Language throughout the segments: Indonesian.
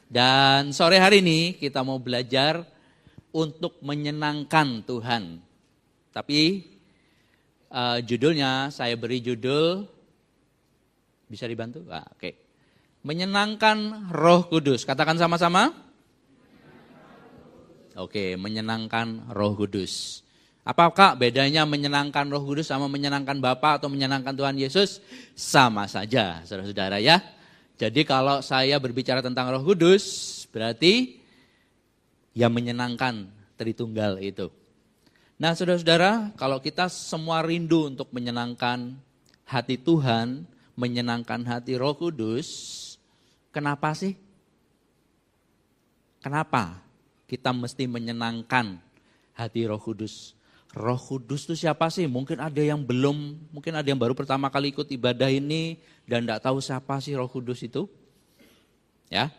Dan sore hari ini kita mau belajar untuk menyenangkan Tuhan. Tapi judulnya saya beri judul, bisa dibantu? Oke. Menyenangkan Roh Kudus. Katakan sama-sama. Oke, menyenangkan Roh Kudus. Apakah bedanya menyenangkan Roh Kudus sama menyenangkan Bapa atau menyenangkan Tuhan Yesus? Sama saja, saudara-saudara ya. Jadi kalau saya berbicara tentang Roh Kudus, berarti yang menyenangkan Tritunggal itu. Nah saudara-saudara, kalau kita semua rindu untuk menyenangkan hati Tuhan, menyenangkan hati Roh Kudus, kenapa sih? Kenapa kita mesti menyenangkan hati Roh Kudus? Roh Kudus itu siapa sih? Mungkin ada yang baru pertama kali ikut ibadah ini dan tidak tahu siapa sih Roh Kudus itu. Ya.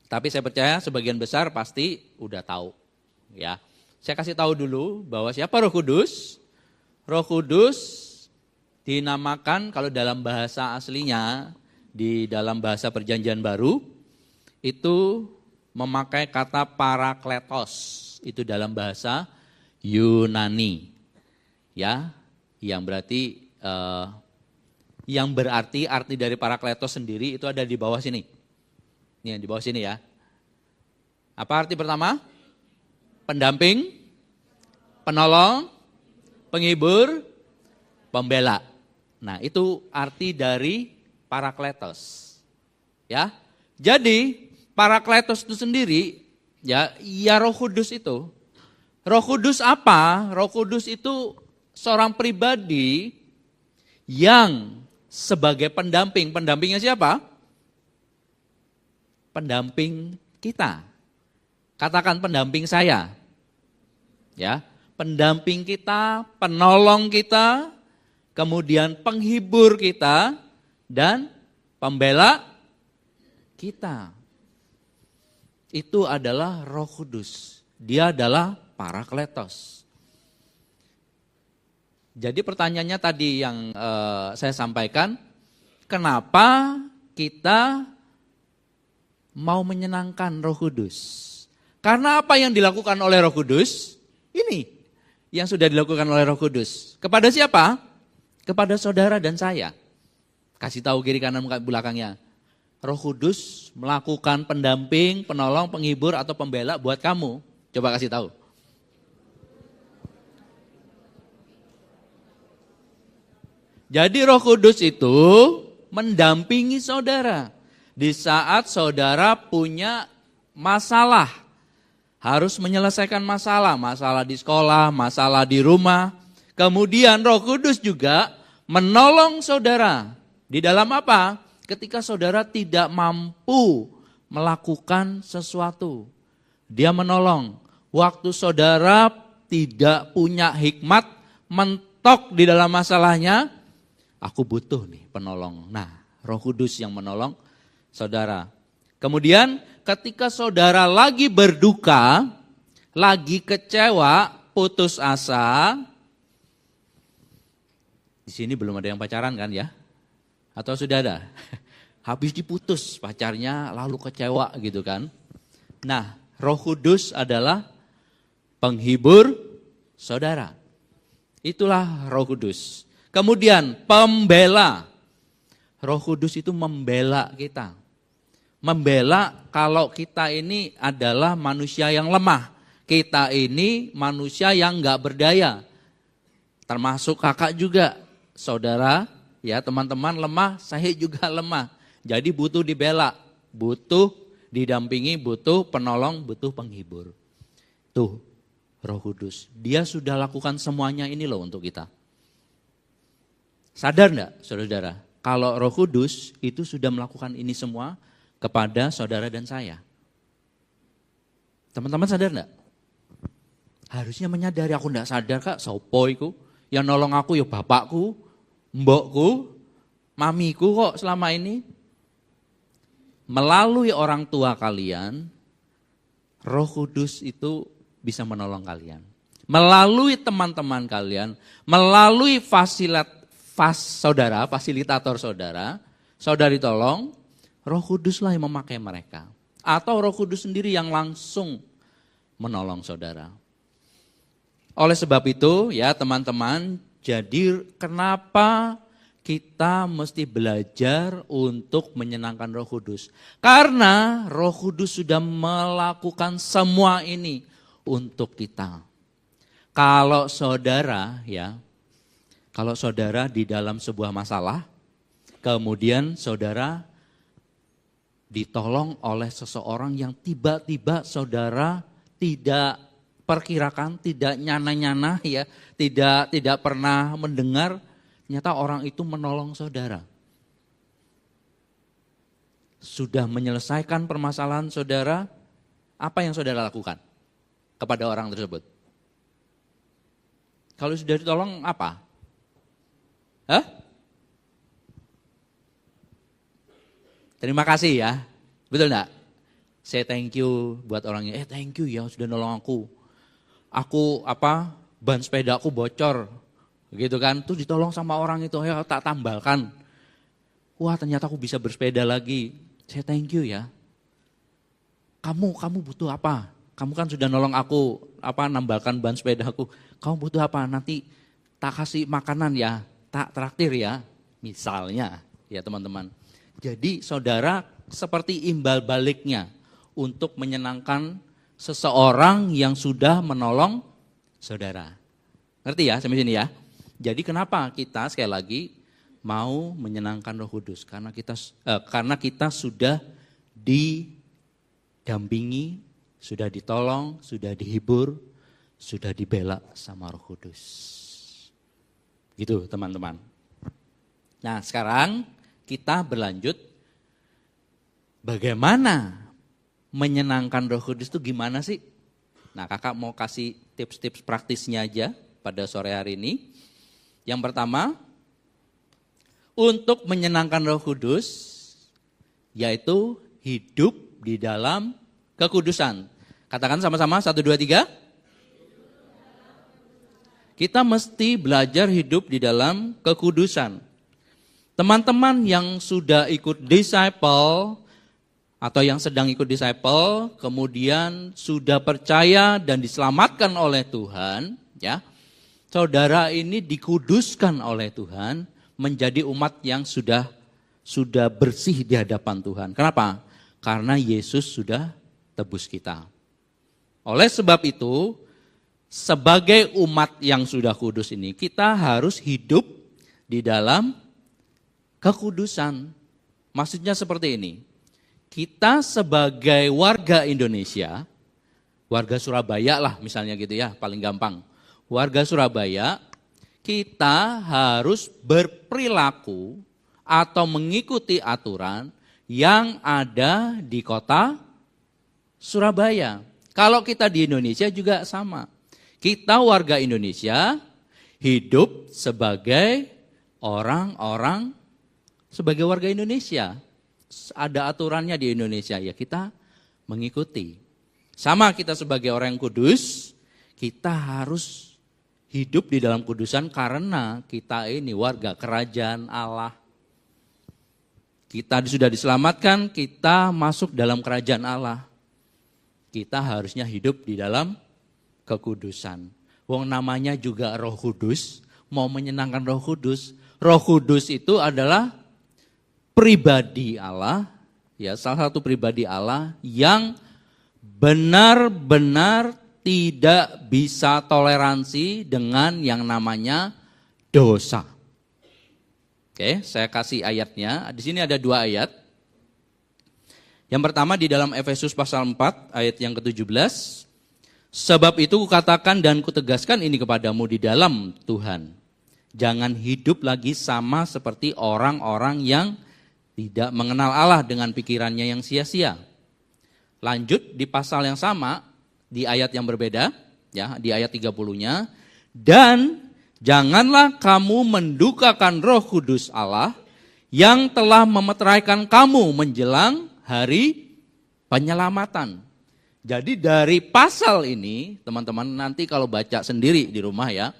Tapi saya percaya sebagian besar pasti udah tahu. Ya. Saya kasih tahu dulu bahwa siapa Roh Kudus? Roh Kudus dinamakan kalau dalam bahasa aslinya, di dalam bahasa Perjanjian Baru, itu memakai kata parakletos. Itu dalam bahasa Yunani, ya, yang berarti arti dari parakletos sendiri itu ada di bawah sini. Ini di bawah sini ya. Apa arti pertama? Pendamping, penolong, penghibur, pembela. Nah, itu arti dari parakletos. Ya. Jadi, parakletos itu sendiri ya Roh Kudus itu. Roh Kudus apa? Roh Kudus itu seorang pribadi yang sebagai pendamping. Pendampingnya siapa? Pendamping kita. Katakan pendamping saya. Ya, pendamping kita, penolong kita, kemudian penghibur kita dan pembela kita. Itu adalah Roh Kudus. Dia adalah parakletos. Jadi pertanyaannya tadi yang saya sampaikan, kenapa kita mau menyenangkan Roh Kudus? Karena apa yang dilakukan oleh Roh Kudus? Ini yang sudah dilakukan oleh Roh Kudus. Kepada siapa? Kepada saudara dan saya. Kasih tahu kiri kanan belakangnya. Roh Kudus melakukan pendamping, penolong, penghibur atau pembela buat kamu. Coba kasih tahu. Jadi Roh Kudus itu mendampingi saudara. Di saat saudara punya masalah, harus menyelesaikan masalah di sekolah, masalah di rumah. Kemudian Roh Kudus juga menolong saudara. Di dalam apa? Ketika saudara tidak mampu melakukan sesuatu. Dia menolong. Waktu saudara tidak punya hikmat, mentok di dalam masalahnya, aku butuh nih penolong. Nah, Roh Kudus yang menolong saudara. Kemudian ketika saudara lagi berduka, lagi kecewa, putus asa. Di sini belum ada yang pacaran kan ya? Atau sudah ada? Habis diputus pacarnya lalu kecewa gitu kan. Nah, Roh Kudus adalah penghibur saudara. Itulah Roh Kudus. Kemudian pembela. Roh Kudus itu membela kita. Membela kalau kita ini adalah manusia yang lemah. Kita ini manusia yang enggak berdaya. Termasuk kakak juga. Saudara, ya teman-teman lemah, saya juga lemah. Jadi butuh dibela, butuh didampingi, butuh penolong, butuh penghibur. Tuh, Roh Kudus. Dia sudah lakukan semuanya ini loh untuk kita. Sadar enggak, saudara-saudara? Kalau Roh Kudus itu sudah melakukan ini semua kepada saudara dan saya. Teman-teman sadar enggak? Harusnya menyadari, aku enggak sadar kak, sopo iku. Yang nolong aku ya bapakku, mbokku, mamiku kok selama ini. Melalui orang tua kalian, Roh Kudus itu bisa menolong kalian. Melalui teman-teman kalian, melalui fasilitator saudara, saudari tolong, Roh Kuduslah yang memakai mereka. Atau Roh Kudus sendiri yang langsung menolong saudara. Oleh sebab itu ya teman-teman, jadi kenapa kita mesti belajar untuk menyenangkan Roh Kudus? Karena Roh Kudus sudah melakukan semua ini untuk kita. Kalau saudara di dalam sebuah masalah, kemudian saudara ditolong oleh seseorang yang tiba-tiba saudara tidak perkirakan, tidak nyana-nyana ya, tidak pernah mendengar, ternyata orang itu menolong saudara. Sudah menyelesaikan permasalahan saudara, apa yang saudara lakukan kepada orang tersebut? Kalau sudah ditolong apa? Terima kasih ya, betul enggak? Saya thank you buat orangnya, thank you ya sudah nolong aku. Ban sepeda aku bocor, gitu kan. Terus ditolong sama orang itu, ya tak tambalkan. Wah ternyata aku bisa bersepeda lagi, saya thank you ya. Kamu butuh apa? Kamu kan sudah nolong aku, nambalkan ban sepeda aku. Kamu butuh apa? Nanti tak kasih makanan ya, tak traktir ya. Misalnya ya teman-teman. Jadi saudara seperti imbal baliknya untuk menyenangkan seseorang yang sudah menolong saudara. Ngerti ya sampai sini ya? Jadi kenapa kita sekali lagi mau menyenangkan Roh Kudus? Karena kita sudah didampingi, sudah ditolong, sudah dihibur, sudah dibela sama Roh Kudus. Gitu teman-teman. Nah sekarang kita berlanjut, bagaimana menyenangkan Roh Kudus itu gimana sih? Nah kakak mau kasih tips-tips praktisnya aja pada sore hari ini. Yang pertama, untuk menyenangkan Roh Kudus, yaitu hidup di dalam kekudusan. Katakan sama-sama, 1, 2, 3. Kita mesti belajar hidup di dalam kekudusan. Teman-teman yang sudah ikut disciple atau yang sedang ikut disciple, kemudian sudah percaya dan diselamatkan oleh Tuhan, ya, saudara ini dikuduskan oleh Tuhan menjadi umat yang sudah bersih di hadapan Tuhan. Kenapa? Karena Yesus sudah tebus kita. Oleh sebab itu, sebagai umat yang sudah kudus ini, kita harus hidup di dalam kekudusan. Maksudnya seperti ini. Kita sebagai warga Indonesia, warga Surabaya lah misalnya gitu ya, paling gampang. Warga Surabaya, kita harus berperilaku atau mengikuti aturan yang ada di kota Surabaya. Kalau kita di Indonesia juga sama. Kita warga Indonesia hidup sebagai sebagai warga Indonesia. Ada aturannya di Indonesia, ya kita mengikuti. Sama kita sebagai orang yang kudus, kita harus hidup di dalam kudusan karena kita ini warga kerajaan Allah. Kita sudah diselamatkan, kita masuk dalam kerajaan Allah. Kita harusnya hidup di dalam kekudusan. Wong namanya juga Roh Kudus, mau menyenangkan Roh Kudus. Roh Kudus itu adalah pribadi Allah, ya salah satu pribadi Allah yang benar-benar tidak bisa toleransi dengan yang namanya dosa. Oke, saya kasih ayatnya. Di sini ada 2 ayat. Yang pertama di dalam Efesus pasal 4 ayat yang ke-17. Sebab itu kukatakan dan kutegaskan ini kepadamu di dalam Tuhan. Jangan hidup lagi sama seperti orang-orang yang tidak mengenal Allah dengan pikirannya yang sia-sia. Lanjut di pasal yang sama, di ayat yang berbeda, ya di ayat 30-nya. Dan janganlah kamu mendukakan Roh Kudus Allah yang telah memeteraikan kamu menjelang hari penyelamatan. Jadi dari pasal ini, teman-teman nanti kalau baca sendiri di rumah ya,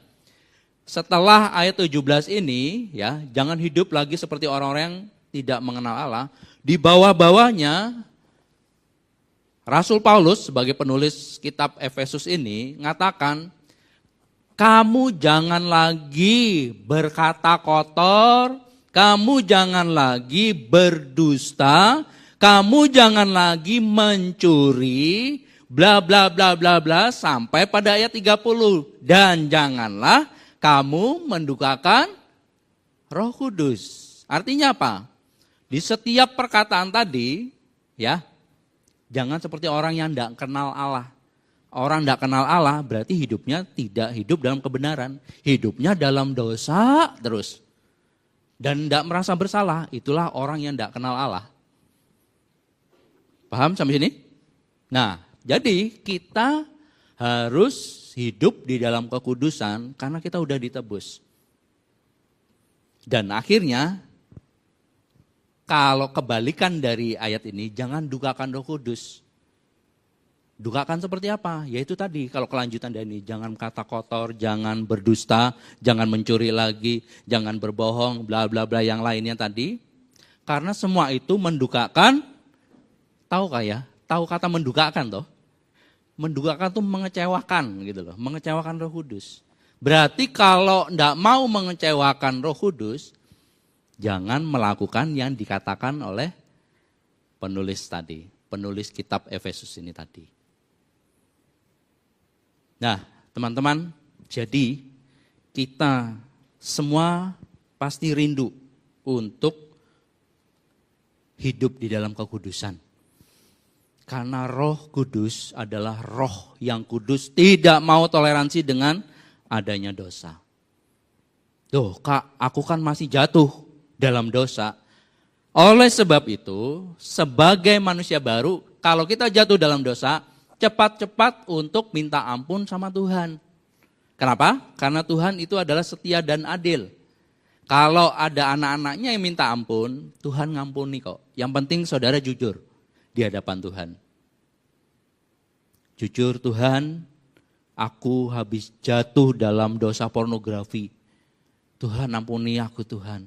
setelah ayat 17 ini ya, jangan hidup lagi seperti orang-orang yang tidak mengenal Allah, di bawah-bawahnya Rasul Paulus sebagai penulis kitab Efesus ini mengatakan, kamu jangan lagi berkata kotor, kamu jangan lagi berdusta, kamu jangan lagi mencuri, bla bla bla bla bla, sampai pada ayat 30. Dan janganlah kamu mendukakan Roh Kudus. Artinya apa? Di setiap perkataan tadi, ya, jangan seperti orang yang tidak kenal Allah. Orang tidak kenal Allah berarti hidupnya tidak hidup dalam kebenaran. Hidupnya dalam dosa terus. Dan tidak merasa bersalah, itulah orang yang tidak kenal Allah. Paham sampai sini? Nah, jadi kita harus hidup di dalam kekudusan karena kita udah ditebus. Dan akhirnya, kalau kebalikan dari ayat ini, jangan dukakan Roh Kudus. Dukakan seperti apa? Yaitu tadi, kalau kelanjutan dari ini, jangan kata kotor, jangan berdusta, jangan mencuri lagi, jangan berbohong, bla bla bla yang lainnya tadi. Karena semua itu mendukakan, tahu ya? Tahu kata mendukakan toh? Mendukakan itu mengecewakan gitu loh, mengecewakan Roh Kudus. Berarti kalau tidak mau mengecewakan Roh Kudus, jangan melakukan yang dikatakan oleh penulis tadi, penulis kitab Efesus ini tadi. Nah, teman-teman, jadi kita semua pasti rindu untuk hidup di dalam kekudusan. Karena Roh Kudus adalah roh yang kudus, tidak mau toleransi dengan adanya dosa. Tuh, Kak, aku kan masih jatuh dalam dosa. Oleh sebab itu, sebagai manusia baru, kalau kita jatuh dalam dosa, cepat-cepat untuk minta ampun sama Tuhan. Kenapa? Karena Tuhan itu adalah setia dan adil. Kalau ada anak-anaknya yang minta ampun, Tuhan ngampuni kok. Yang penting saudara jujur di hadapan Tuhan. Jujur, Tuhan, aku habis jatuh dalam dosa pornografi. Tuhan ampuni aku Tuhan.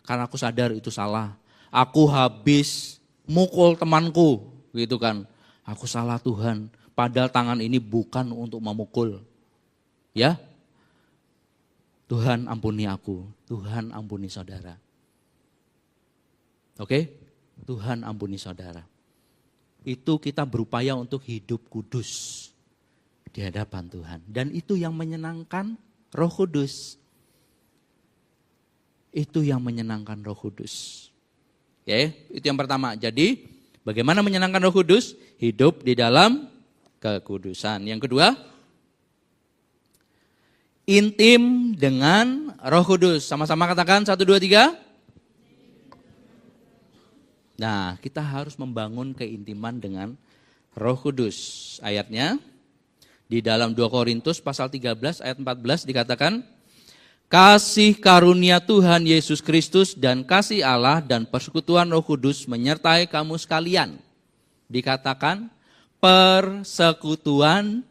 Karena aku sadar itu salah. Aku habis mukul temanku, gitu kan. Aku salah Tuhan, padahal tangan ini bukan untuk memukul. Ya, Tuhan ampuni aku, Tuhan ampuni saudara. Oke, Tuhan ampuni saudara. Itu kita berupaya untuk hidup kudus di hadapan Tuhan. Dan itu yang menyenangkan Roh Kudus. Itu yang menyenangkan Roh Kudus. Oke, itu yang pertama. Jadi, bagaimana menyenangkan Roh Kudus? Hidup di dalam kekudusan. Yang kedua, intim dengan Roh Kudus. Sama-sama katakan 1, 2, 3. Nah, kita harus membangun keintiman dengan Roh Kudus. Ayatnya di dalam 2 Korintus pasal 13 ayat 14 dikatakan, kasih karunia Tuhan Yesus Kristus dan kasih Allah dan persekutuan Roh Kudus menyertai kamu sekalian. Dikatakan persekutuan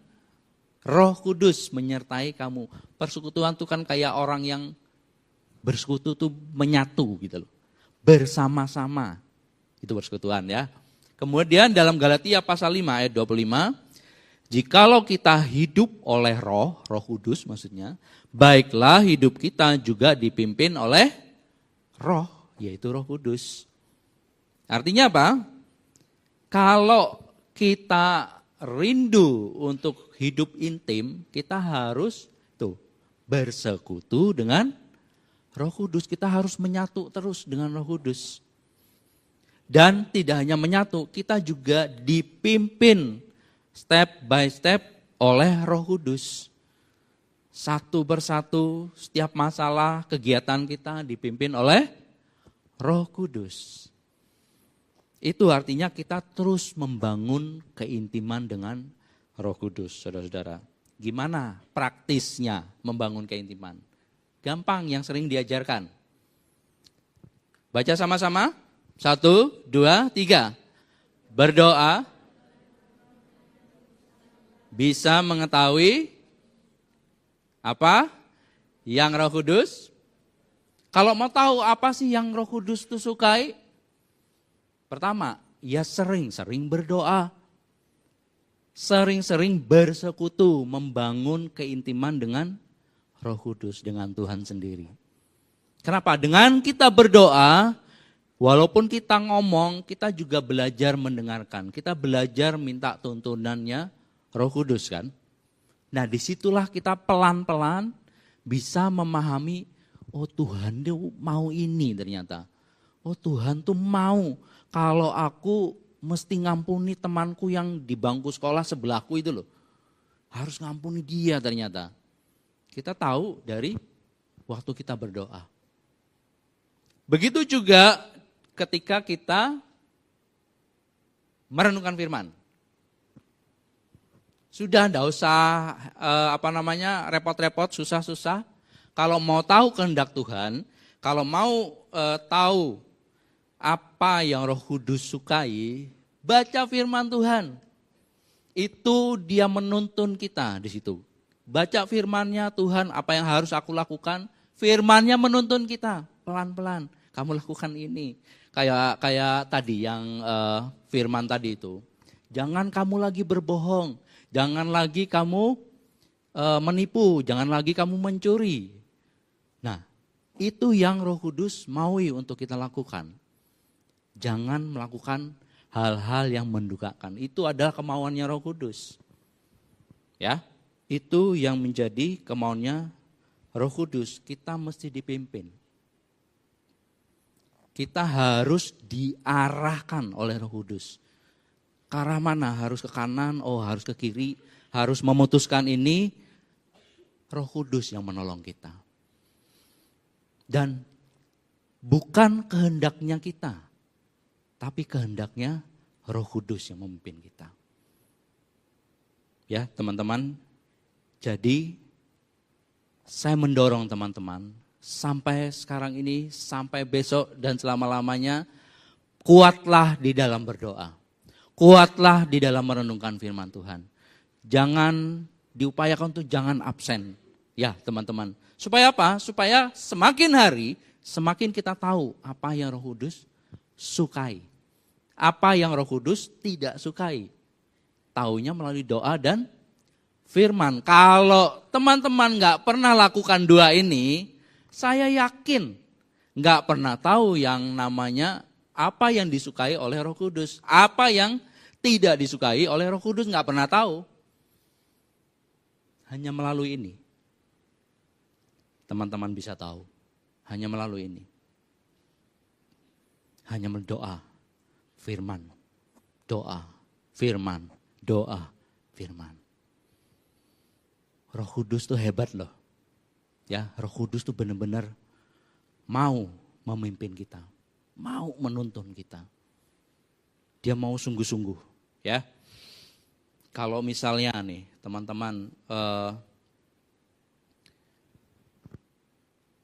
Roh Kudus menyertai kamu. Persekutuan itu kan kayak orang yang bersekutu tuh menyatu gitu loh. Bersama-sama. Itu persekutuan ya. Kemudian dalam Galatia pasal 5 ayat 25, jikalau kita hidup oleh Roh Kudus maksudnya, baiklah hidup kita juga dipimpin oleh Roh, yaitu Roh Kudus. Artinya apa? Kalau kita rindu untuk hidup intim, kita harus bersekutu dengan Roh Kudus. Kita harus menyatu terus dengan Roh Kudus. Dan tidak hanya menyatu, kita juga dipimpin step by step oleh Roh Kudus. Satu persatu setiap masalah kegiatan kita dipimpin oleh Roh Kudus. Itu artinya kita terus membangun keintiman dengan Roh Kudus, saudara-saudara. Gimana praktisnya membangun keintiman? Gampang, yang sering diajarkan. Baca sama-sama. 1, 2, 3. Berdoa bisa mengetahui apa yang Roh Kudus Kalau mau tahu apa sih yang Roh Kudus itu sukai? Pertama, ya sering-sering berdoa. Sering-sering bersekutu, membangun keintiman dengan Roh Kudus, dengan Tuhan sendiri. Kenapa? Dengan kita berdoa, walaupun kita ngomong, kita juga belajar mendengarkan. Kita belajar minta tuntunannya Roh Kudus kan. Nah disitulah kita pelan-pelan bisa memahami, oh Tuhan dia mau ini ternyata. Oh Tuhan tuh mau kalau aku mesti ngampuni temanku yang di bangku sekolah sebelahku itu loh. Harus ngampuni dia ternyata. Kita tahu dari waktu kita berdoa. Begitu juga ketika kita merenungkan firman. Sudah enggak usah repot-repot, susah-susah. Kalau mau tahu kehendak Tuhan, kalau mau tahu apa yang Roh Kudus sukai, baca firman Tuhan. Itu dia menuntun kita di situ. Baca firman-Nya, Tuhan apa yang harus aku lakukan? Firman-Nya menuntun kita pelan-pelan. Kamu lakukan ini. Kayak tadi yang firman tadi itu. Jangan kamu lagi berbohong. Jangan lagi kamu menipu. Jangan lagi kamu mencuri. Nah, itu yang Roh Kudus maui untuk kita lakukan. Jangan melakukan hal-hal yang mendukakan. Itu adalah kemauannya Roh Kudus. Ya, itu yang menjadi kemauannya Roh Kudus. Kita mesti dipimpin. Kita harus diarahkan oleh Roh Kudus. Ke arah mana? Harus ke kanan, harus ke kiri. Harus memutuskan ini, Roh Kudus yang menolong kita. Dan bukan kehendaknya kita, tapi kehendaknya Roh Kudus yang memimpin kita. Ya teman-teman, jadi saya mendorong teman-teman sampai sekarang ini, sampai besok dan selama-lamanya, kuatlah di dalam berdoa. Kuatlah di dalam merenungkan firman Tuhan. Jangan diupayakan untuk jangan absen. Ya teman-teman, supaya apa? Supaya semakin hari, semakin kita tahu apa yang Roh Kudus sukai. Apa yang Roh Kudus tidak sukai. Taunya melalui doa dan firman. Kalau teman-teman gak pernah lakukan dua ini, saya yakin gak pernah tahu yang namanya apa yang disukai oleh Roh Kudus. Apa yang tidak disukai oleh Roh Kudus gak pernah tahu. Hanya melalui ini. Teman-teman bisa tahu. Hanya melalui ini. Hanya berdoa, firman, doa, firman, doa, firman. Roh Kudus tuh hebat loh. Ya, Roh Kudus tuh benar-benar mau memimpin kita, mau menuntun kita. Dia mau sungguh-sungguh, ya. Kalau misalnya nih, teman-teman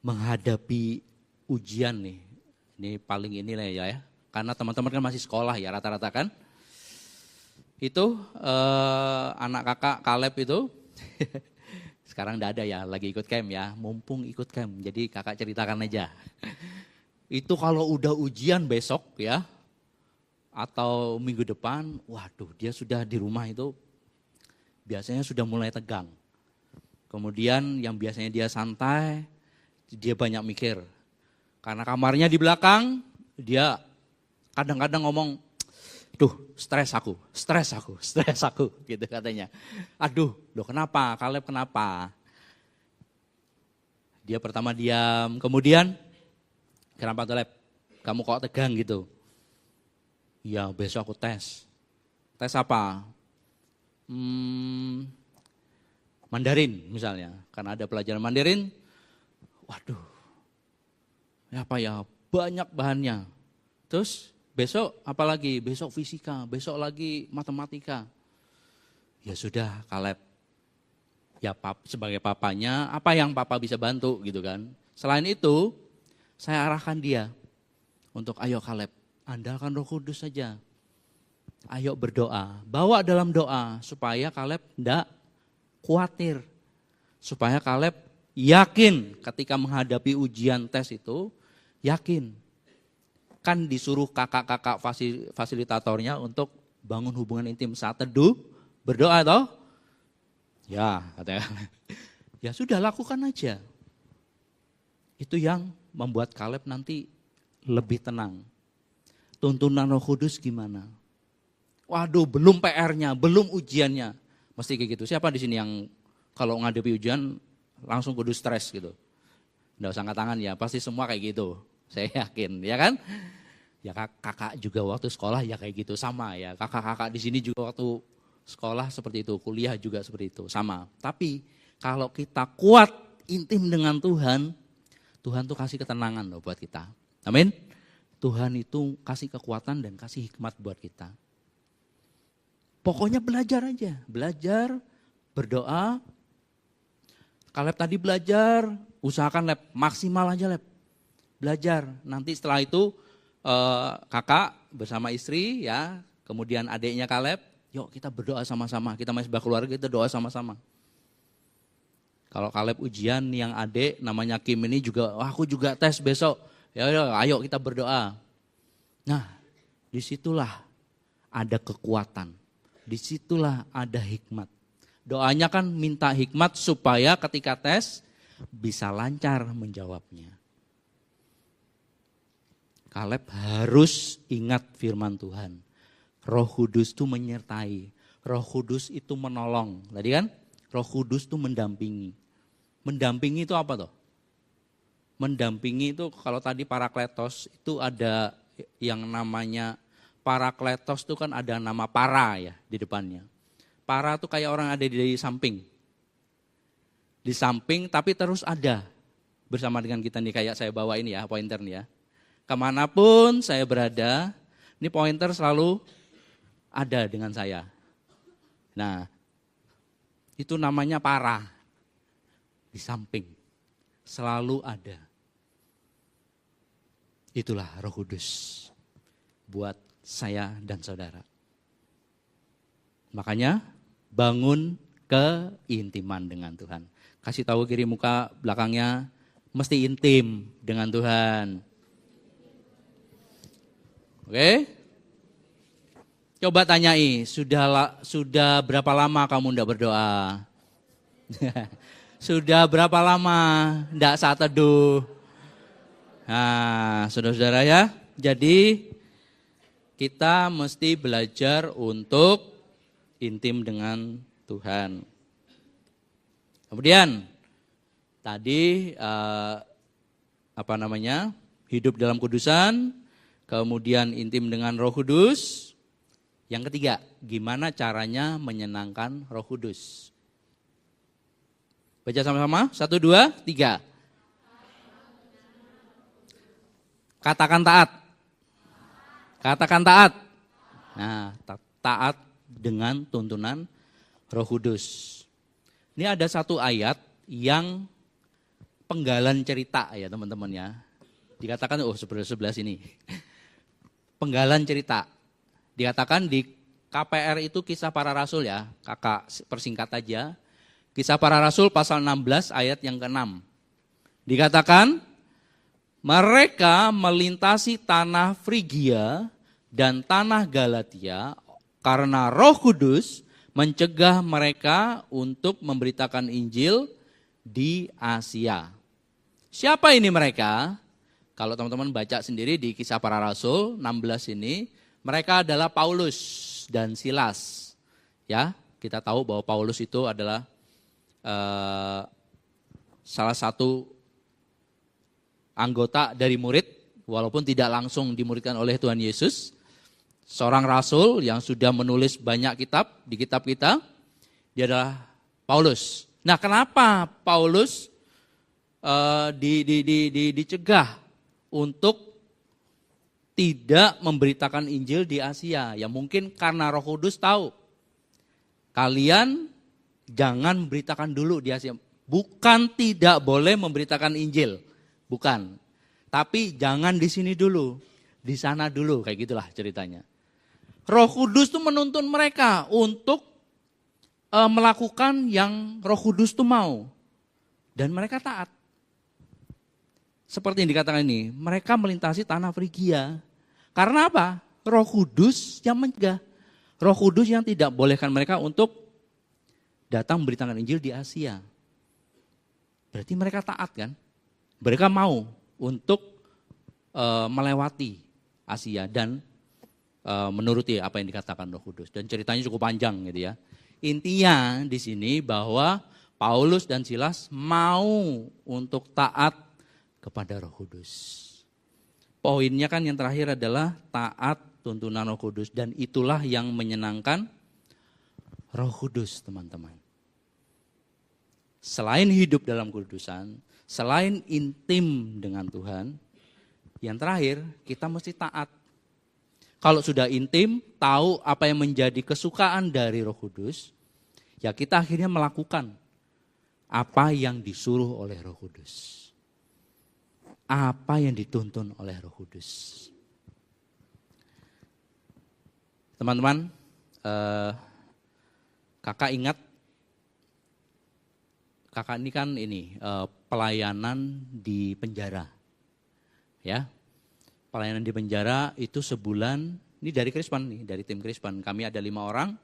menghadapi ujian nih, ini paling inilah ya, karena teman-teman kan masih sekolah ya rata-rata kan. Itu anak kakak Kaleb itu, sekarang enggak ada ya, lagi ikut camp ya, mumpung ikut camp, jadi kakak ceritakan aja. Itu kalau udah ujian besok ya, atau minggu depan, waduh dia sudah di rumah itu, biasanya sudah mulai tegang. Kemudian yang biasanya dia santai, dia banyak mikir. Karena kamarnya di belakang, dia kadang-kadang ngomong, stres aku, gitu katanya. Aduh, kenapa? Kaleb kenapa? Dia pertama diam, kemudian, kenapa Kaleb? Kamu kok tegang gitu? Ya besok aku tes. Tes apa? Mandarin misalnya, karena ada pelajaran Mandarin. Waduh, apa ya, banyak bahannya. Terus besok apa lagi? Besok fisika, besok lagi matematika. Ya sudah Kaleb, ya sebagai papanya, apa yang papa bisa bantu gitu kan. Selain itu, saya arahkan dia untuk ayo Kaleb, andalkan Roh Kudus saja. Ayo berdoa, bawa dalam doa supaya Kaleb enggak khawatir. Supaya Kaleb Yakin ketika menghadapi ujian tes itu, yakin. Kan disuruh kakak-kakak fasilitatornya untuk bangun hubungan intim saat teduh, berdoa toh? Ya, katanya. Ya sudah, lakukan aja. Itu yang membuat Kaleb nanti lebih tenang. Tuntunan Roh Kudus gimana? Waduh, belum PR-nya, belum ujiannya. Mesti kayak gitu. Siapa di sini yang kalau ngadepi ujian langsung kudu stres gitu? Nggak usah angkat tangan ya, pasti semua kayak gitu. Saya yakin, ya kan? Ya kakak juga waktu sekolah ya kayak gitu, sama ya. Kakak-kakak di sini juga waktu sekolah seperti itu, kuliah juga seperti itu, sama. Tapi kalau kita kuat intim dengan Tuhan, Tuhan tuh kasih ketenangan loh buat kita. Amin. Tuhan itu kasih kekuatan dan kasih hikmat buat kita. Pokoknya belajar aja, belajar, berdoa. Kaleb tadi belajar, usahakan Leb, maksimal aja Leb. Belajar, nanti setelah itu kakak bersama istri ya, kemudian adiknya Kaleb, yuk kita berdoa sama-sama, kita masih berkeluarga, kita doa sama-sama. Kalau Kaleb ujian, yang adik namanya Kim ini juga, aku juga tes besok, ya ayo kita berdoa. Nah, disitulah ada kekuatan, disitulah ada hikmat. Doanya kan minta hikmat supaya ketika tes bisa lancar menjawabnya. Kaleb harus ingat firman Tuhan. Roh Kudus itu menyertai. Roh Kudus itu menolong. Tadi kan Roh Kudus itu mendampingi. Mendampingi itu apa toh? Mendampingi itu kalau tadi Parakletos itu ada yang namanya Parakletos itu kan ada nama para ya di depannya. Para itu kayak orang ada di samping. Di samping tapi terus ada bersama dengan kita nih, kayak saya bawa ini ya pointer nih ya. Kemanapun saya berada, ini pointer selalu ada dengan saya. Nah, itu namanya para. Di samping, selalu ada. Itulah Roh Kudus buat saya dan saudara. Makanya bangun keintiman dengan Tuhan. Kasih tahu kiri muka belakangnya, mesti intim dengan Tuhan. Oke? Coba tanyai, sudah berapa lama kamu tidak berdoa? Sudah berapa lama tidak saat teduh? Nah, saudara-saudara ya, jadi kita mesti belajar untuk intim dengan Tuhan. Kemudian tadi hidup dalam kudusan, kemudian intim dengan Roh Kudus. Yang ketiga, gimana caranya menyenangkan Roh Kudus? Baca sama-sama, 1, 2, 3. Katakan taat. Katakan taat. Nah, taat dengan tuntunan Roh Kudus. Ini ada satu ayat yang penggalan cerita ya teman-teman ya. Dikatakan, sebelah sini. Penggalan cerita. Dikatakan di KPR itu Kisah Para Rasul ya, kakak persingkat aja. Kisah Para Rasul pasal 16 ayat yang ke-6. Dikatakan, mereka melintasi tanah Frigia dan tanah Galatia karena Roh Kudus mencegah mereka untuk memberitakan Injil di Asia. Siapa ini mereka? Kalau teman-teman baca sendiri di Kisah Para Rasul 16 ini, mereka adalah Paulus dan Silas. Ya, kita tahu bahwa Paulus itu adalah salah satu anggota dari murid, walaupun tidak langsung dimuridkan oleh Tuhan Yesus. Seorang rasul yang sudah menulis banyak kitab di kitab kita, dia adalah Paulus. Nah, kenapa Paulus dicegah untuk tidak memberitakan Injil di Asia? Ya mungkin karena Roh Kudus tahu, kalian jangan memberitakan dulu di Asia. Bukan tidak boleh memberitakan Injil, bukan. Tapi jangan di sini dulu, di sana dulu, kayak gitulah ceritanya. Roh Kudus tuh menuntun mereka untuk melakukan yang Roh Kudus tuh mau. Dan mereka taat. Seperti yang dikatakan ini, mereka melintasi tanah Frigia. Karena apa? Roh Kudus yang mencegah. Roh Kudus yang tidak bolehkan mereka untuk datang memberitakan Injil di Asia. Berarti mereka taat kan? Mereka mau untuk melewati Asia dan menuruti apa yang dikatakan Roh Kudus. Dan ceritanya cukup panjang gitu ya. Intinya di sini bahwa Paulus dan Silas mau untuk taat kepada Roh Kudus. Poinnya kan yang terakhir adalah taat tuntunan Roh Kudus. Dan itulah yang menyenangkan Roh Kudus, teman-teman. Selain hidup dalam kudusan, selain intim dengan Tuhan, yang terakhir kita mesti taat. Kalau sudah intim, tahu apa yang menjadi kesukaan dari Roh Kudus, ya kita akhirnya melakukan apa yang disuruh oleh Roh Kudus. Apa yang dituntun oleh Roh Kudus. Teman-teman, kakak ingat, kakak ini kan pelayanan di penjara. Ya, pelayanan di penjara itu sebulan, ini dari Krispan nih, dari tim Krispan. Kami ada 5 orang,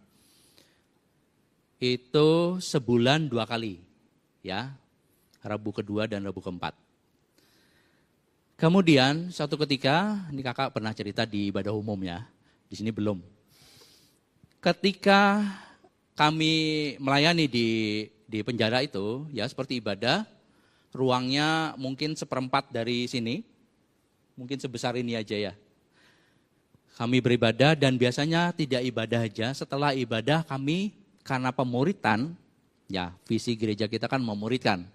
itu sebulan 2 kali. Ya, Rabu kedua dan Rabu keempat. Kemudian suatu ketika, ini kakak pernah cerita di ibadah umum ya, di sini belum. Ketika kami melayani di penjara itu, ya seperti ibadah, ruangnya mungkin 1/4 dari sini, mungkin sebesar ini aja ya. Kami beribadah dan biasanya tidak ibadah aja, setelah ibadah kami karena pemuritan, ya visi gereja kita kan memuridkan.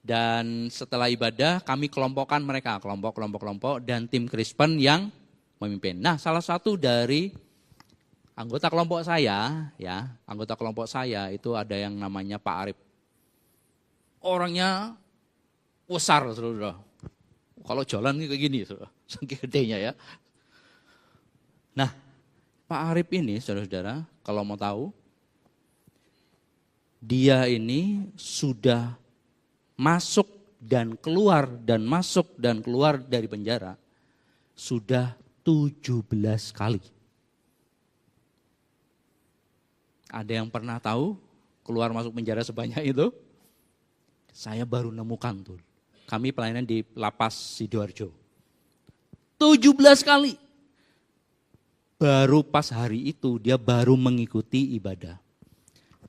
Dan setelah ibadah kami kelompokkan mereka, kelompok dan tim Krispen yang memimpin. Nah, salah satu dari anggota kelompok saya itu ada yang namanya Pak Arif. Orangnya besar, saudara. Kalau jalan kayak gini, saking gedenya ya. Nah, Pak Arif ini, saudara-saudara, kalau mau tahu, dia ini sudah masuk dan keluar dari penjara sudah 17 kali. Ada yang pernah tahu keluar masuk penjara sebanyak itu? Saya baru nemukan tuh. Kami pelayanan di Lapas Sidoarjo. 17 kali. Baru pas hari itu dia baru mengikuti ibadah.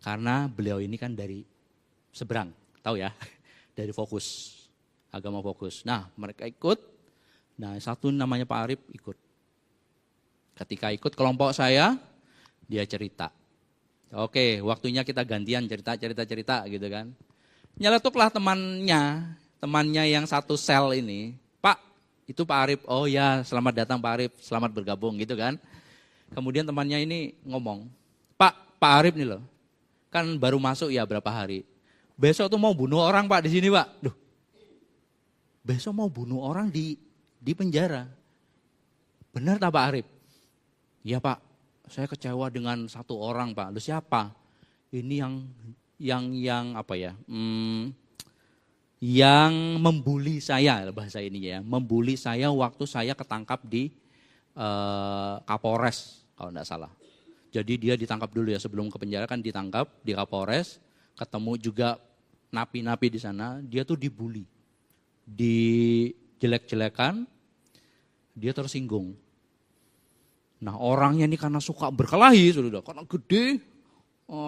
Karena beliau ini kan dari seberang, tahu ya? Dari Fokus, agama Fokus. Nah, mereka ikut. Nah, satu namanya Pak Arif ikut. Ketika ikut kelompok saya, dia cerita. Oke, waktunya kita gantian cerita gitu kan. Nyeletuklah temannya yang satu sel ini. Pak, itu Pak Arif. Oh ya, selamat datang Pak Arif, selamat bergabung gitu kan. Kemudian temannya ini ngomong, Pak Arif nih loh, kan baru masuk ya berapa hari. Besok tuh mau bunuh orang Pak di sini Pak. Duh, besok mau bunuh orang di penjara. Benar tak Pak Arif? Iya Pak, saya kecewa dengan satu orang Pak. Lu siapa? Ini yang apa ya? Yang membuli saya, bahasa ini ya. Membuli saya waktu saya ketangkap di Kapolres kalau enggak salah. Jadi dia ditangkap dulu ya, sebelum ke penjara kan ditangkap di Kapolres. Ketemu juga napi-napi di sana, dia tuh dibully, dijelek-jelekan, dia tersinggung. Nah orangnya ini karena suka berkelahi, sudah karena gede,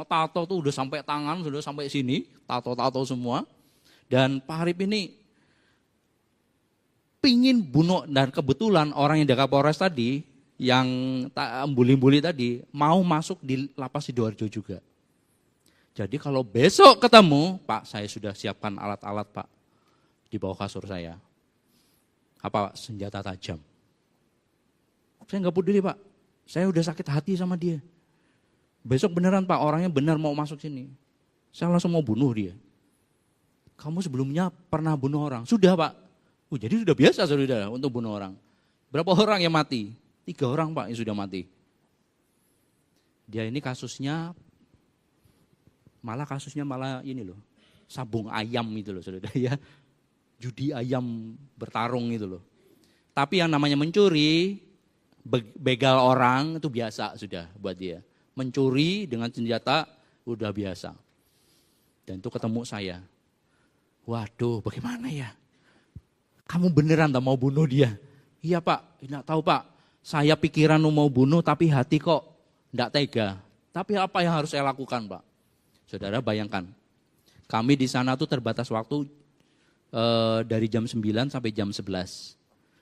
tato tuh udah sampai tangan, sudah sampai sini, tato-tato semua. Dan Pak Arif ini pingin bunuh, dan kebetulan orang yang di Kapolres tadi, yang bully-bully tadi, mau masuk di Lapas Sidoarjo juga. Jadi kalau besok ketemu, Pak saya sudah siapkan alat-alat Pak di bawah kasur saya. Apa Pak? Senjata tajam. Saya nggak peduli Pak, saya udah sakit hati sama dia. Besok beneran Pak, orangnya benar mau masuk sini. Saya langsung mau bunuh dia. Kamu sebelumnya pernah bunuh orang? Sudah Pak. Jadi sudah biasa saudara untuk bunuh orang. Berapa orang yang mati? 3 orang Pak yang sudah mati. Dia ini kasusnya malah ini loh, sabung ayam itu loh saudara ya. Judi ayam bertarung itu loh. Tapi yang namanya mencuri, begal orang itu biasa sudah buat dia. Mencuri dengan senjata udah biasa. Dan itu ketemu saya. Waduh bagaimana ya? Kamu beneran tak mau bunuh dia? Iya Pak, enggak tahu Pak. Saya pikiran mau bunuh tapi hati kok enggak tega. Tapi apa yang harus saya lakukan Pak? Saudara bayangkan, kami di sana tuh terbatas waktu dari jam 9 sampai jam 11.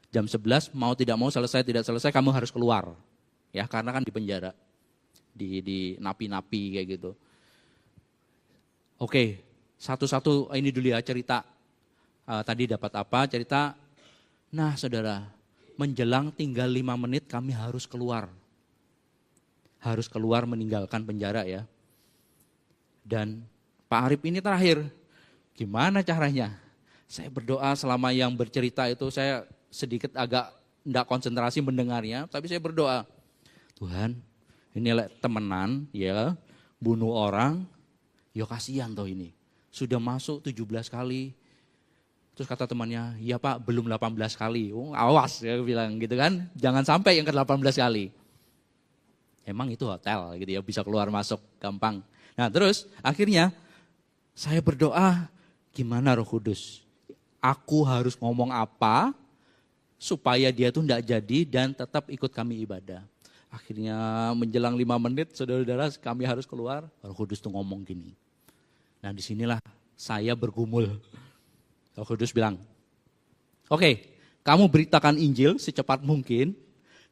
Jam 11 mau tidak mau selesai tidak selesai kamu harus keluar. Ya karena kan di penjara. Di napi-napi kayak gitu. Oke, satu-satu ini dulu ya cerita. Tadi dapat apa cerita. Nah saudara, menjelang tinggal 5 menit kami harus keluar. Harus keluar meninggalkan penjara ya. Dan Pak Arif ini terakhir, gimana caranya? Saya berdoa selama yang bercerita itu saya sedikit agak enggak konsentrasi mendengarnya, tapi saya berdoa, Tuhan ini temenan ya, bunuh orang, ya kasihan toh ini. Sudah masuk 17 kali, terus kata temannya, iya Pak belum 18 kali, awas ya bilang gitu kan, jangan sampai yang ke 18 kali. Emang itu hotel gitu ya, bisa keluar masuk gampang. Nah terus akhirnya saya berdoa, gimana Roh Kudus? Aku harus ngomong apa supaya dia tuh enggak jadi dan tetap ikut kami ibadah. Akhirnya menjelang 5 menit saudara-saudara kami harus keluar, Roh Kudus tuh ngomong gini. Nah disinilah saya bergumul. Roh Kudus bilang, oke, kamu beritakan Injil secepat mungkin,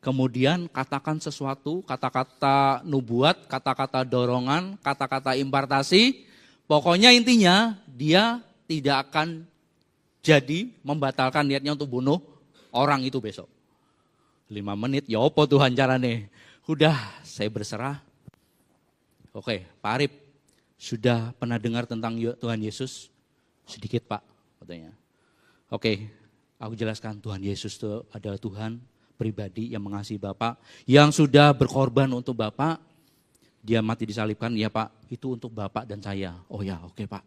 kemudian katakan sesuatu, kata-kata nubuat, kata-kata dorongan, kata-kata impartasi, pokoknya intinya dia tidak akan jadi membatalkan niatnya untuk bunuh orang itu besok. 5 menit, ya apa Tuhan caranya? Udah, saya berserah. Oke, Pak Arif, sudah pernah dengar tentang Tuhan Yesus? Sedikit Pak, katanya. Oke, aku jelaskan Tuhan Yesus itu adalah Tuhan pribadi yang mengasihi Bapak, yang sudah berkorban untuk Bapak, dia mati disalibkan, ya Pak, itu untuk Bapak dan saya. Oh ya, oke Pak.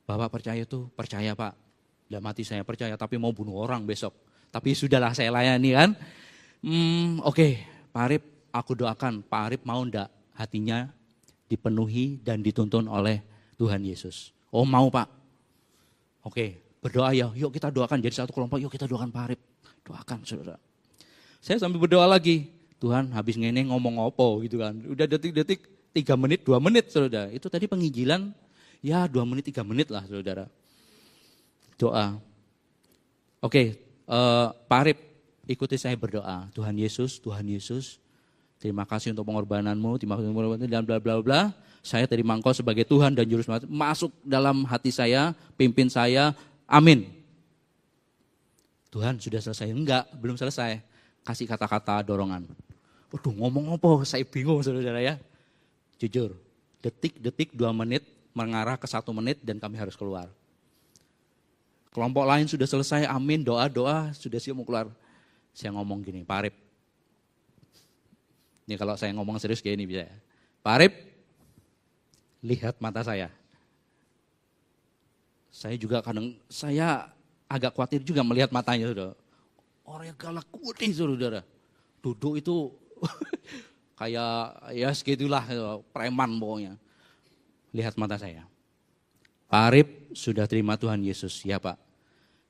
Bapak percaya tuh, percaya Pak. Dalam hati saya percaya, tapi mau bunuh orang besok. Tapi sudahlah saya layani kan. Oke, Pak Arif, aku doakan Pak Arif mau enggak hatinya dipenuhi dan dituntun oleh Tuhan Yesus. Oh mau Pak. Oke, berdoa ya, yuk kita doakan jadi satu kelompok, yuk kita doakan Pak Arif. Doakan saudara. Saya sambil berdoa lagi, Tuhan habis ngene ngomong opo gitu kan. Udah detik-detik 3 menit, 2 menit saudara. Itu tadi penginjilan ya 2 menit, 3 menit lah saudara. Doa. Oke, Pak Arif ikuti saya berdoa. Tuhan Yesus, terima kasih untuk pengorbananmu, terima kasih untuk pengorbananmu dan bla bla bla. Saya terima Engkau sebagai Tuhan dan Juru Selamat. Masuk dalam hati saya, pimpin saya. Amin. Tuhan sudah selesai? Enggak, belum selesai. Kasih kata-kata dorongan. Waduh ngomong apa? Saya bingung saudara ya. Jujur, detik-detik 2 menit mengarah ke 1 menit dan kami harus keluar. Kelompok lain sudah selesai, amin, doa-doa, sudah siap mau keluar. Saya ngomong gini, Pak Arif. Ini kalau saya ngomong serius kayak ini bisa ya. Pak Arif, lihat mata saya. Saya juga kadang, saya agak khawatir juga melihat matanya saudara. Orang yang galak putih saudara. Duduk itu kayak ya segitulah preman pokoknya. Lihat mata saya. Pak Arif sudah terima Tuhan Yesus, ya Pak.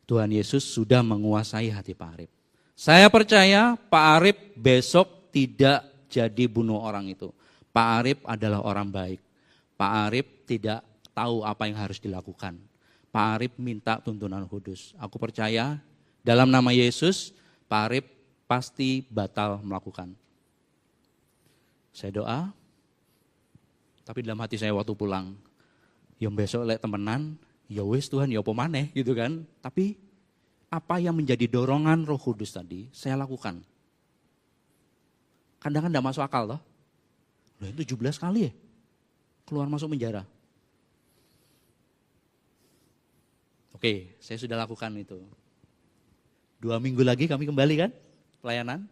Tuhan Yesus sudah menguasai hati Pak Arif. Saya percaya Pak Arif besok tidak jadi bunuh orang itu. Pak Arif adalah orang baik. Pak Arif tidak tahu apa yang harus dilakukan. Pak Arif minta tuntunan kudus. Aku percaya dalam nama Yesus, Pak Arif pasti batal melakukan. Saya doa, tapi dalam hati saya waktu pulang, yang besok lek temenan, ya wis Tuhan, ya apa maneh gitu kan. Tapi apa yang menjadi dorongan Roh Kudus tadi, saya lakukan. Kadang kan enggak masuk akal toh. Loh itu 17 kali ya, keluar masuk penjara. Oke, saya sudah lakukan itu. 2 minggu lagi kami kembali kan, pelayanan.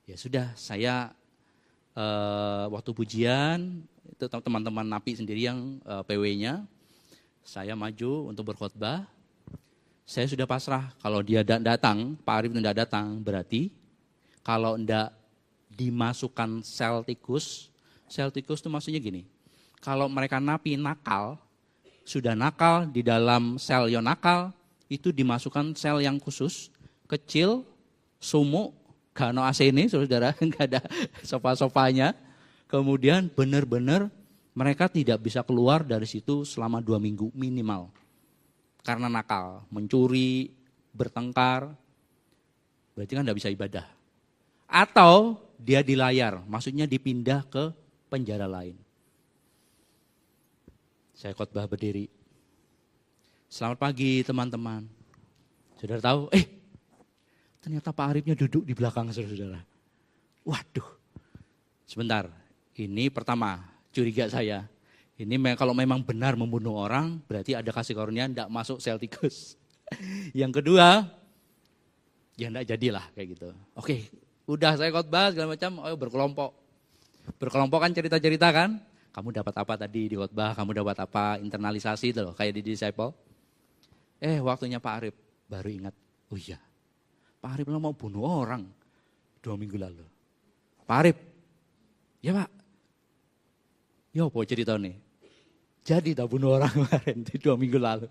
Ya sudah, saya waktu pujian, itu teman-teman napi sendiri yang PW-nya, Saya maju untuk berkhotbah. Saya sudah pasrah, kalau dia datang, Pak Arif tidak datang, berarti kalau tidak dimasukkan sel tikus itu maksudnya gini, kalau mereka napi nakal, sudah nakal di dalam sel yang nakal, itu dimasukkan sel yang khusus, kecil, sumuk, gak ada AC ini, saudara, gak ada sofa-sofanya, kemudian benar-benar mereka tidak bisa keluar dari situ selama 2 minggu minimal. Karena nakal, mencuri, bertengkar, berarti kan tidak bisa ibadah. Atau dia dilayar, maksudnya dipindah ke penjara lain. Saya khotbah berdiri. Selamat pagi teman-teman. Saudara tahu, ternyata Pak Arifnya duduk di belakang saudara. Waduh, sebentar, ini pertama curiga saya. Ini kalau memang benar membunuh orang, berarti ada kasih karunia tidak masuk sel tikus. Yang kedua, ya tidak jadilah kayak gitu. Oke, udah saya khotbah segala macam, berkelompok. Berkelompok kan cerita-cerita kan, kamu dapat apa tadi di khotbah, kamu dapat apa, internalisasi itu loh, kayak di disciple. Waktunya Pak Arif, baru ingat, oh iya, Pak Arif mau bunuh orang 2 minggu lalu. Pak Arif, ya Pak, ya apa cerita nih? Jadi tak bunuh orang kemarin di 2 minggu lalu.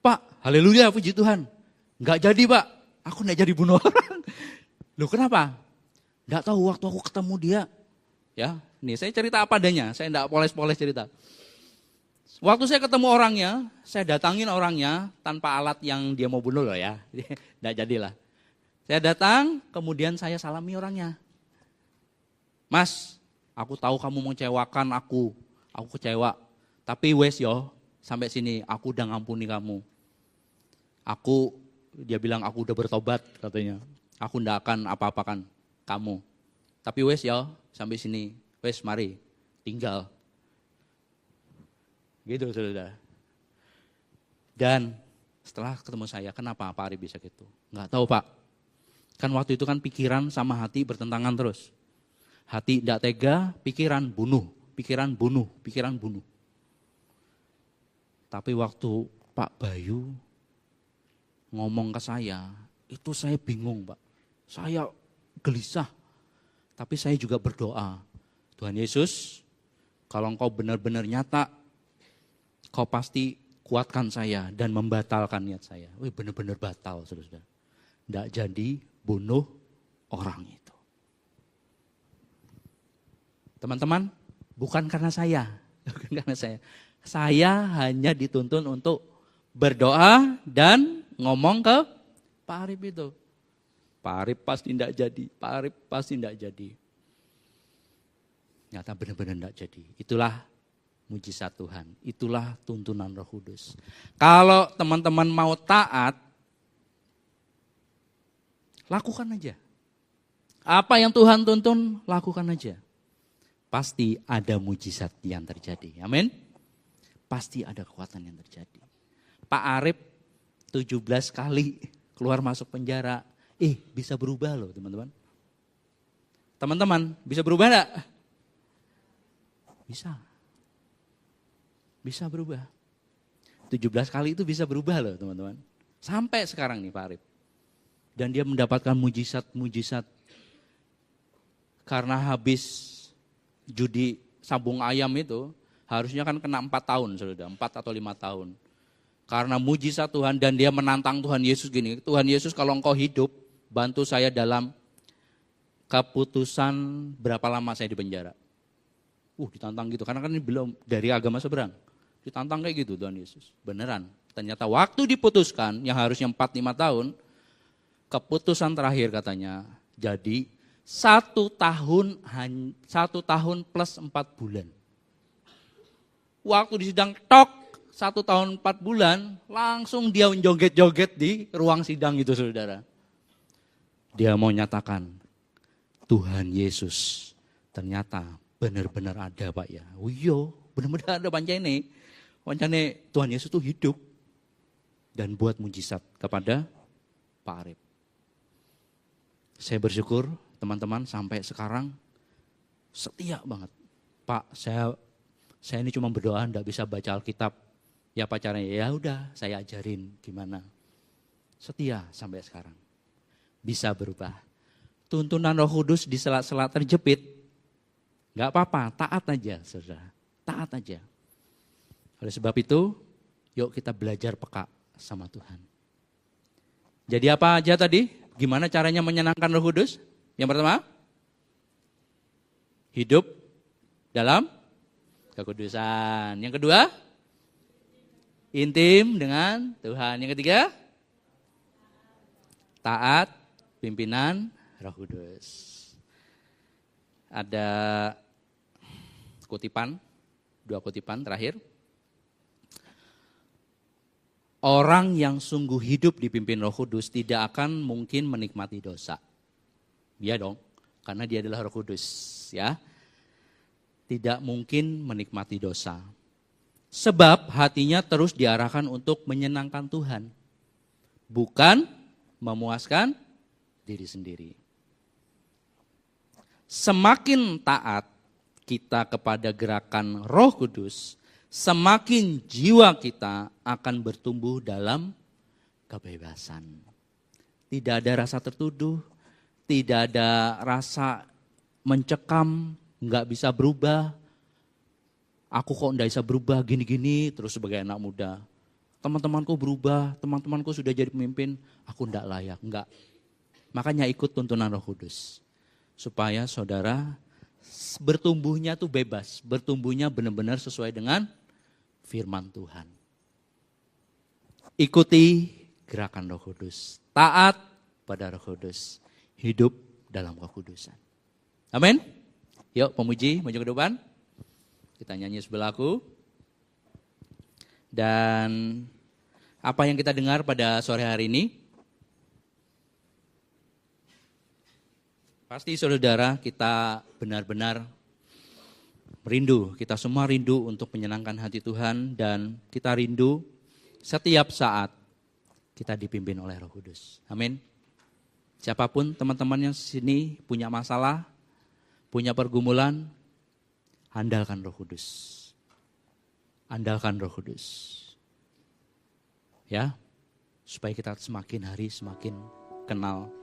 Pak, haleluya puji Tuhan. Enggak jadi Pak, aku enggak jadi bunuh orang. Loh kenapa? Enggak tahu waktu aku ketemu dia. Ya, nih saya cerita apa adanya, saya enggak poles-poles cerita. Waktu saya ketemu orangnya, saya datangin orangnya tanpa alat yang dia mau bunuh loh ya. Enggak jadilah. Saya datang, kemudian saya salami orangnya. Mas, aku tahu kamu mengecewakan aku kecewa. Tapi wes yo, sampai sini aku udah ngampuni kamu. Dia bilang aku udah bertobat katanya. Aku ndak akan apa-apakan kamu. Tapi wes yo, sampai sini. Wes mari, tinggal. Gitu saudara. Dan setelah ketemu saya, kenapa Pak Arif bisa gitu? Nggak tahu Pak. Kan waktu itu kan pikiran sama hati bertentangan terus. Hati tidak tega, pikiran bunuh. Pikiran bunuh. Tapi waktu Pak Bayu ngomong ke saya, itu saya bingung Pak. Saya gelisah, tapi saya juga berdoa. Tuhan Yesus, kalau Engkau benar-benar nyata, Kau pasti kuatkan saya dan membatalkan niat saya. Benar-benar batal saudara. Tidak jadi bunuh orang itu. Teman-teman, bukan karena saya. Saya hanya dituntun untuk berdoa dan ngomong ke Pak Arif itu. Pak Arif pasti tidak jadi. Nyata benar-benar tidak jadi. Itulah mujizat Tuhan. Itulah tuntunan Roh Kudus. Kalau teman-teman mau taat, lakukan aja. Apa yang Tuhan tuntun, lakukan aja. Pasti ada mujizat yang terjadi. Amin. Pasti ada kekuatan yang terjadi. Pak Arif 17 kali keluar masuk penjara. Bisa berubah loh teman-teman. Teman-teman, bisa berubah enggak? Bisa berubah. 17 kali itu bisa berubah loh teman-teman. Sampai sekarang nih Pak Arif. Dan dia mendapatkan mujizat-mujizat. Karena habis judi sabung ayam itu harusnya kan kena 4 tahun, saudara, 4 atau 5 tahun. Karena mujizat Tuhan dan dia menantang Tuhan Yesus gini, Tuhan Yesus kalau Engkau hidup, bantu saya dalam keputusan berapa lama saya di penjara. Ditantang gitu, karena kan ini belum dari agama seberang. Ditantang kayak gitu Tuhan Yesus, beneran. Ternyata waktu diputuskan, yang harusnya 4-5 tahun, keputusan terakhir katanya, jadi 1 tahun plus 4 bulan. Waktu di sidang 1 tahun 4 bulan, langsung dia menjoget-joget di ruang sidang itu saudara. Dia mau nyatakan, Tuhan Yesus ternyata benar-benar ada Pak ya. Iya, benar-benar ada pancene. Pancene Tuhan Yesus itu hidup dan buat mujizat kepada Pak Arif. Saya bersyukur teman-teman sampai sekarang setia banget. Pak, saya ini cuma berdoa, enggak bisa baca Alkitab. Ya pacarnya, ya udah saya ajarin gimana. Setia sampai sekarang. Bisa berubah. Tuntunan Roh Kudus di sela-sela terjepit, gak apa-apa, taat aja saudara. Taat aja. Oleh sebab itu, yuk kita belajar peka sama Tuhan. Jadi apa aja tadi? Gimana caranya menyenangkan Roh Kudus? Yang pertama, hidup dalam kekudusan. Yang kedua, intim dengan Tuhan. Yang ketiga, taat pimpinan Roh Kudus. Ada kutipan, 2 kutipan terakhir. Orang yang sungguh hidup dipimpin Roh Kudus tidak akan mungkin menikmati dosa. Iya dong, karena dia adalah Roh Kudus, ya. Tidak mungkin menikmati dosa. Sebab hatinya terus diarahkan untuk menyenangkan Tuhan. Bukan memuaskan diri sendiri. Semakin taat kita kepada gerakan Roh Kudus, semakin jiwa kita akan bertumbuh dalam kebebasan. Tidak ada rasa tertuduh, tidak ada rasa mencekam, nggak bisa berubah. Aku kok nggak bisa berubah gini-gini terus sebagai anak muda. Teman-temanku berubah, teman-temanku sudah jadi pemimpin, aku nggak layak, nggak. Makanya ikut tuntunan Roh Kudus. Supaya saudara bertumbuhnya tuh bebas, bertumbuhnya benar-benar sesuai dengan firman Tuhan. Ikuti gerakan Roh Kudus, taat pada Roh Kudus, hidup dalam kekudusan. Amin. Yuk pemuji maju ke depan. Kita nyanyi sebelahku. Dan apa yang kita dengar pada sore hari ini? Pasti saudara kita benar-benar rindu, kita semua rindu untuk menyenangkan hati Tuhan dan kita rindu setiap saat kita dipimpin oleh Roh Kudus. Amin. Siapapun teman-teman yang sini punya masalah, punya pergumulan, andalkan Roh Kudus. Andalkan Roh Kudus. Ya, supaya kita semakin hari semakin kenal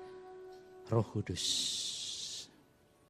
Roh Kudus.